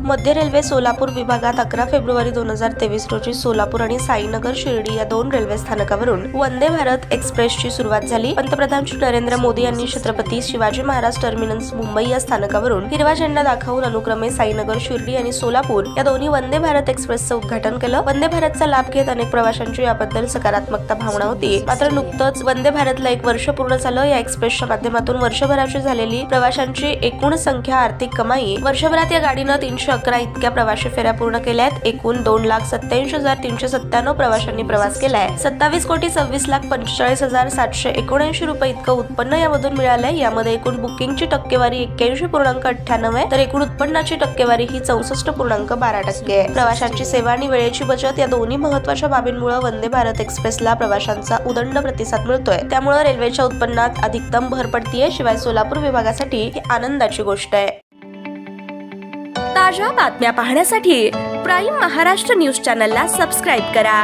मध्य रेल्वे सोलापूर विभागात 11 फेब्रुवारी 2023 रोजी सोलापूर आणि साईनगर शिर्डी या 2 रेल्वे स्थानकावरून वंदे भारत एक्सप्रेसची सुरुवात झाली। पंतप्रधान श्री नरेंद्र मोदी यांनी छत्रपती शिवाजी महाराज टर्मिनस मुंबई या स्थानकावरून हिरवा झेंडा दाखवून अनुक्रमे साईनगर शिर्डी आणि सोलापूर या दोन्ही वंदे भारत एक्सप्रेसचं उद्घाटन केलं। वंदे भारतचा लाभ घेत अनेक प्रवाशांची याबद्दल सकारात्मक भावना होती। मात्र नुकतंच वंदे भारतला 1 वर्ष पूर्ण झालं। या एक्सप्रेसच्या माध्यमातून वर्षभराची झालेली प्रवाशांची एकूण संख्या आर्थिक कमाई वर्षभरात या गाडीनं 311 इतक्या प्रवासी फेऱ्या पूर्ण केल्यात। एकूण 2,87,397 प्रवाशांनी प्रवास केलाय। 27,26,45,779 रुपये इतकं उत्पन्न यामधून मिळालंय। यामध्ये एकूण बुकिंगची टक्केवारी 81.98 आहे, तर एकूण उत्पन्नाची टक्केवारी ही 64.12% आहे। प्रवाशांची सेवा आणि वेळेची बचत या दोन्ही महत्त्वाच्या बाबींमुळे वंदे भारत एक्सप्रेसला प्रवाशांचा उदंड प्रतिसाद मिळतोय। त्यामुळे रेल्वेच्या उत्पन्नात अधिकतम भर पडतीये। शिवाय सोलापूर विभागासाठी ही आनंदाची गोष्ट आहे। ताज्या बातम्या पाहण्यासाठी प्राईम महाराष्ट्र न्यूज चॅनलला सबस्क्राईब करा।